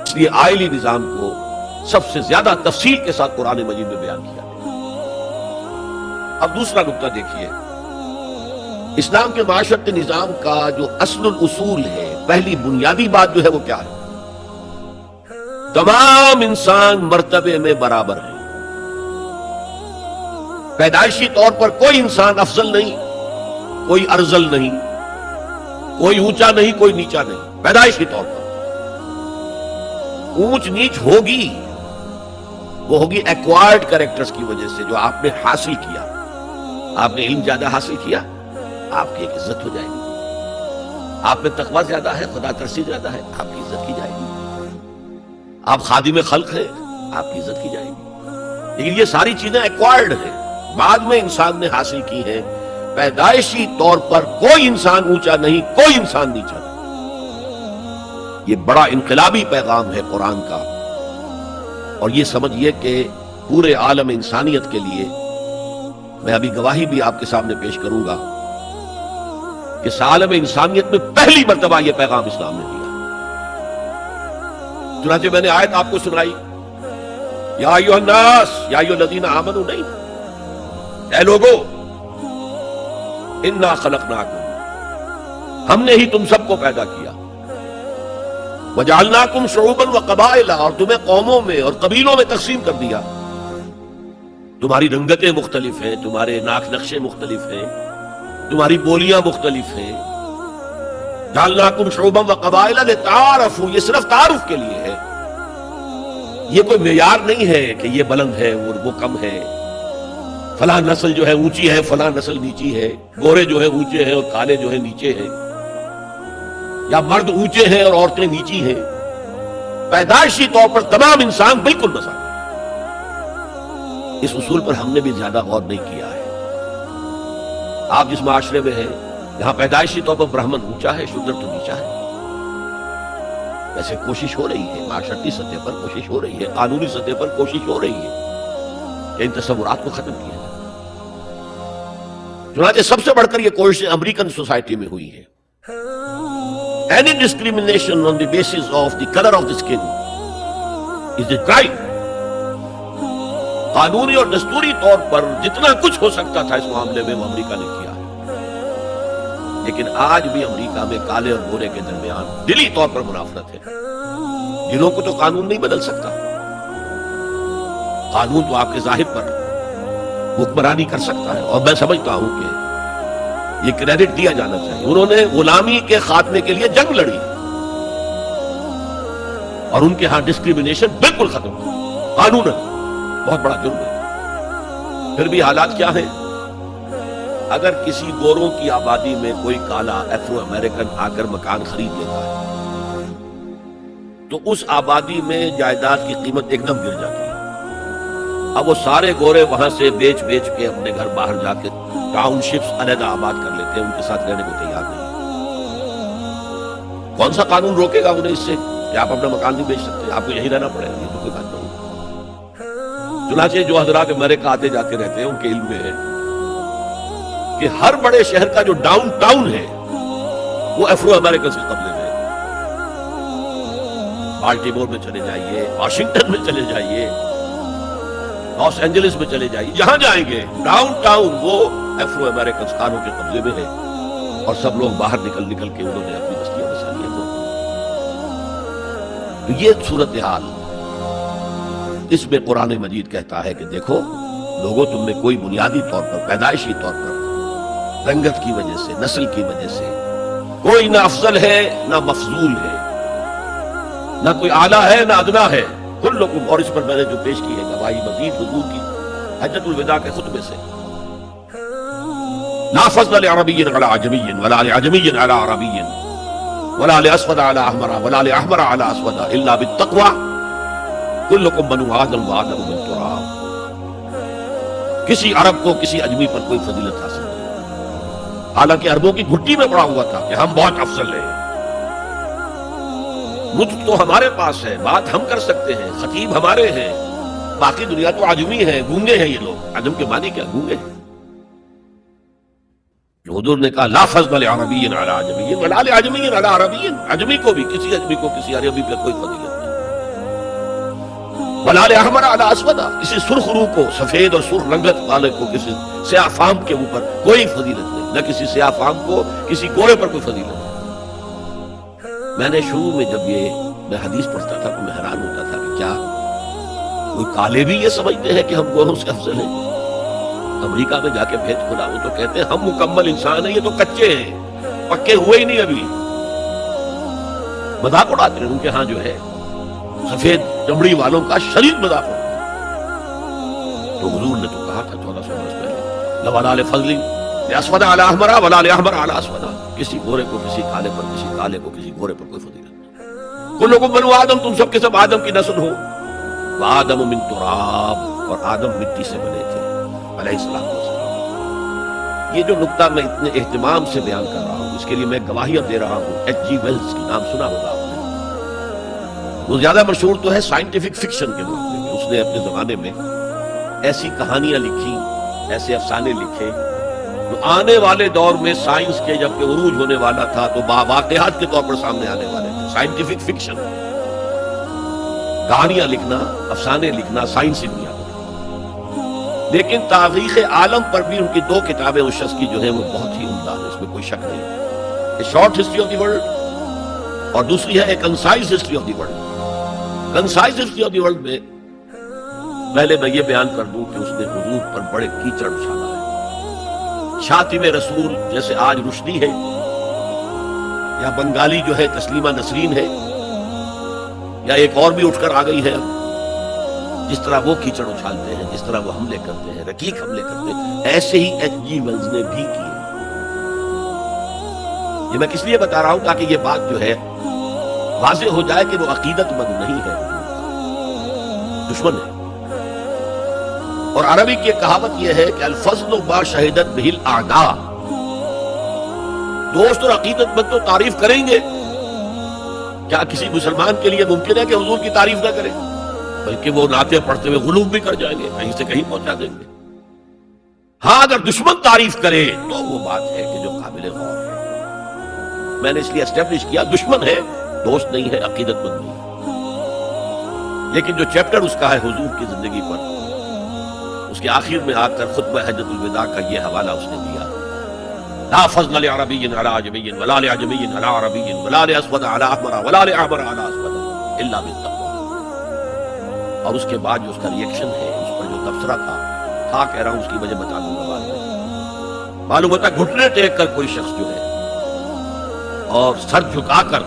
اس لیے آئلی نظام کو سب سے زیادہ تفصیل کے ساتھ قرآن مجید میں بیان کیا گیا۔ اب دوسرا نقطہ دیکھیے، اسلام کے معاشرتی نظام کا جو اصل الاصول ہے، پہلی بنیادی بات جو ہے وہ کیا ہے؟ تمام انسان مرتبے میں برابر ہیں۔ پیدائشی طور پر کوئی انسان افضل نہیں، کوئی ارذل نہیں، کوئی اونچا نہیں، کوئی نیچا نہیں۔ پیدائشی طور پر اونچ نیچ ہوگی، وہ ہوگی ایکوائرڈ کریکٹرز کی وجہ سے، جو آپ نے حاصل کیا۔ آپ نے علم زیادہ حاصل کیا، آپ کی ایک عزت ہو جائے گی۔ آپ میں تقوی زیادہ ہے، خدا ترسی زیادہ ہے، آپ کی عزت کی جائے گی۔ آپ خادم خلق ہیں، آپ کی عزت کی جائے گی۔ لیکن یہ ساری چیزیں ایکوائرڈ ہیں، بعد میں انسان نے حاصل کی ہیں۔ پیدائشی طور پر کوئی انسان اونچا نہیں، کوئی انسان نیچا نہیں۔ یہ بڑا انقلابی پیغام ہے قرآن کا، اور یہ سمجھیے کہ پورے عالم انسانیت کے لیے، میں ابھی گواہی بھی آپ کے سامنے پیش کروں گا کہ اس عالم انسانیت میں پہلی مرتبہ یہ پیغام اسلام نے دیا۔ چنانچہ میں نے آیت آپ کو سنائی، یا ایھا الناس یا ایھا الذین آمنوا، نہیں، اے لوگو، انا خلقناکم، ہم نے ہی تم سب کو پیدا کیا، وجعلناکم شعوبا وقبائل، اور تمہیں قوموں میں اور قبیلوں میں تقسیم کر دیا۔ تمہاری رنگتیں مختلف ہیں، تمہارے ناک نقشے مختلف ہیں، تمہاری بولیاں مختلف ہیں۔ جعلناکم شعوبا وقبائل لتعارفوا، یہ صرف تعارف کے لیے ہے، یہ کوئی معیار نہیں ہے کہ یہ بلند ہے اور وہ کم ہے، فلاں نسل جو ہے اونچی ہے، فلاں نسل نیچی ہے، گورے جو ہے اونچے ہیں اور کالے جو ہے نیچے ہیں، یا مرد اونچے ہیں اور عورتیں نیچی ہیں۔ پیدائشی طور پر تمام انسان بالکل مساوی۔ اس اصول پر ہم نے بھی زیادہ غور نہیں کیا ہے۔ آپ جس معاشرے میں ہیں، یہاں پیدائشی طور پر برہمن اونچا ہے، شودر تو نیچا ہے۔ ویسے کوشش ہو رہی ہے، معاشرتی سطح پر کوشش ہو رہی ہے، قانونی سطح پر کوشش ہو رہی ہے کہ ان تصورات کو ختم کیا جائے۔ چنانچہ سب سے بڑھ کر یہ کوشش امریکن سوسائٹی میں ہوئی ہے۔ Any discrimination on the basis of the color of the skin is a crime۔ قانونی اور دستوری طور پر جتنا کچھ ہو سکتا تھا اس معاملے میں، وہ امریکہ نے کیا ہے۔ لیکن آج بھی امریکہ میں کالے اور گورے کے درمیان دلی طور پر منافرت ہے۔ جنوں کو تو قانون نہیں بدل سکتا، قانون تو آپ کے ظاہر پر حکمرانی کر سکتا ہے، اور میں سمجھتا ہوں کہ یہ کریڈٹ دیا جانا چاہیے۔ انہوں نے غلامی کے خاتمے کے لیے جنگ لڑی، اور ان کے ہاں ڈسکریمنیشن بالکل ختم ہوئی، قانوناً۔ بہت بڑا جرم ہے۔ پھر بھی حالات کیا ہیں؟ اگر کسی گوروں کی آبادی میں کوئی کالا افرو امریکن آ کر مکان خرید لیتا ہے، تو اس آبادی میں جائیداد کی قیمت ایک دم گر جاتی ہے۔ اب وہ سارے گورے وہاں سے بیچ بیچ کے اپنے گھر باہر جا کے ٹاؤن شپس علیحدہ آباد کر لیتے ہیں، ان کے ساتھ رہنے کو تیار نہیں۔ کون سا قانون روکے گا انہیں اس سے کہ آپ اپنا مکان نہیں بیچ سکتے، آپ کو یہیں رہنا پڑے گا؟ یہ تو کوئی بات نہیں۔ چنانچہ جو حضرات امریکہ آتے جاتے رہتے ہیں، ان کے علم میں ہے کہ ہر بڑے شہر کا جو ڈاؤن ٹاؤن ہے وہ افرو امریکن کے قبضے میں ہے۔ بالٹیمور میں چلے جائیے، واشنگٹن میں چلے جائیے، لاس اینجلس میں چلے جائیے، جہاں جائیں گے ڈاؤن ٹاؤن وہ افرو امریکن خانوں کے قبضے میں ہے، اور سب لوگ باہر نکل نکل کے انہوں نے اپنی بستیاں بسا لی ہیں۔ تو یہ صورتحال، اس میں قرآن مجید کہتا ہے کہ دیکھو لوگوں، تم میں کوئی بنیادی طور پر، پیدائشی طور پر، رنگت کی وجہ سے، نسل کی وجہ سے کوئی نہ افضل ہے نہ مفضول ہے، نہ کوئی اعلیٰ ہے نہ ادنا ہے، کلکم۔ اور اس پر میں نے جو پیش کی ہے گواہی مزید حضور کی حجۃ الوداع کے خطبے سے، لا فضل لعربی علی عجمی ولا لعجمی علی عربی ولا لاسود علی احمر ولا لاحمر علی اسود الا بالتقوی، کلکم بنو آدم وآدم من تراب۔ کسی عرب کو کسی اجمی پر کوئی فضیلت حاصل نہیں، حالانکہ عربوں کی گھٹی میں پڑا ہوا تھا کہ ہم بہت افضل ہیں۔ نطق تو ہمارے پاس ہے، بات ہم کر سکتے ہیں، خطیب ہمارے ہیں، باقی دنیا تو عجمی ہے، گونگے ہیں یہ لوگ۔ عجم کے معنی کیا؟ گونگے ہیں۔ تو حضور نے کہا لا فضل لعربی علی عجمی ولا لعجمی علی عربی، عجمی کو بھی کسی عجمی کو کسی عربی پہ کوئی فضیلت نہیں، ولا لأحمر علی اسود، کسی سرخ روح کو سفید اور سرخ رنگت والے کو کسی سیاہ فام کے اوپر کوئی فضیلت نہیں، نہ کسی سیاہ فام کو کسی گورے پر کوئی فضیلت نہیں۔ میں نے شروع میں جب میں حدیث پڑھتا تھا تو میں حیران ہوتا تھا کہ کیا کوئی کالے بھی یہ سمجھتے ہیں کہ ہم گوروں سے افضل ہیں؟ امریکہ میں جا کے بھیج کھلا وہ تو کہتے ہیں ہم مکمل انسان ہیں، یہ تو کچے ہیں، پکے ہوئے ہی نہیں ابھی، مذاق اڑاتے ہیں۔ ان کے ہاں جو ہے سفید چمڑی والوں کا شدید مذاق ہوتا ہے۔ تو حضور نے تو کہا تھا 1400 برس پہلے لولا لفضل لاسود علی احمر ولا لاحمر علی اسود، کسی گورے کو کسی کالے پر، کسی کالے کو کسی گورے پر کوئی فضیلت نہیں۔ کلکم بنو آدم، تم سب کے سب آدم کی نسل ہو، وآدم من تراب، اور آدم مٹی سے بنے تھے علیہ السلام۔ یہ جو نقطہ میں اتنے اہتمام سے بیان کر رہا ہوں، اس کے لیے میں گواہیاں دے رہا ہوں۔ ایچ جی ویلز کی نام سنا ہوگا آپ نے، وہ زیادہ مشہور تو ہے سائنٹیفک فکشن کے معاملے میں۔ اس نے اپنے زمانے میں ایسی کہانیاں لکھی، ایسے افسانے لکھے جو آنے والے دور میں سائنس کے جب کہ عروج ہونے والا تھا تو واقعات کے طور پر سامنے آنے والے تھے۔ سائنٹیفک فکشن، کہانیاں لکھنا، افسانے لکھنا سائنسی دنیا میں۔ لیکن تاریخ عالم پر بھی ان کی 2 کتابیں اس شخص کی جو ہیں وہ بہت ہی عمدہ ہیں، اس میں کوئی شک نہیں۔ A short history of the world, اور دوسری ہے a concise history of the world. Concise history of the world میں پہلے میں یہ بیان کر دوں کہ اس نے حضور پر بڑے کیچڑ اچھالا ہے۔ شاطب رسول جیسے آج رشدی ہے، یا بنگالی جو ہے تسلیمہ نسرین ہے، یا ایک اور بھی اٹھ کر آ گئی ہے، جس طرح وہ کیچڑ اچھالتے ہیں، جس طرح وہ حملے کرتے ہیں، رقیق حملے کرتے ہیں، ایسے ہی ایچ جی ویلز نے بھی کیے۔ یہ میں کس لیے بتا رہا ہوں تاکہ یہ بات جو ہے واضح ہو جائے کہ وہ عقیدت مند نہیں ہے، دشمن ہے۔ اور عربی کی ایک کہاوت یہ ہے کہ الفضل ما شہدت بہ الاعداء، دوست اور عقیدت مند تو تعریف کریں گے، کیا کسی مسلمان کے لیے ممکن ہے کہ حضور کی تعریف نہ کرے؟ بلکہ وہ نعتیں پڑھتے ہوئے غلوب بھی کر جائیں گے، کہیں سے کہیں پہنچا دیں گے۔ ہاں اگر دشمن تعریف کرے تو وہ بات ہے کہ جو قابل غور ہے۔ میں نے اس لیے اسٹیبلش کیا دشمن ہے، دوست نہیں ہے، عقیدت مند نہیں۔ لیکن جو چیپٹر اس کا ہے حضور کی زندگی پر، اس کے آخر میں آ کر خطبہ حجۃ الوداع کا یہ حوالہ اس نے دیا، لا فضل لعربی علی عجمی ولا لعجمی علی عربی ولا لاسود علی احمر ولا لاحمر علی اسود الا بالتقوی۔ اور اس کے بعد جو اس کا ریئیکشن ہے، اس پر جو تبصرہ تھا کہہ رہا ہوں، اس کی وجہ بتا دوں گا بعد میں۔ معلوم ہوتا ہے گھٹنے ٹیک کر کوئی شخص جو ہے اور سر جھکا کر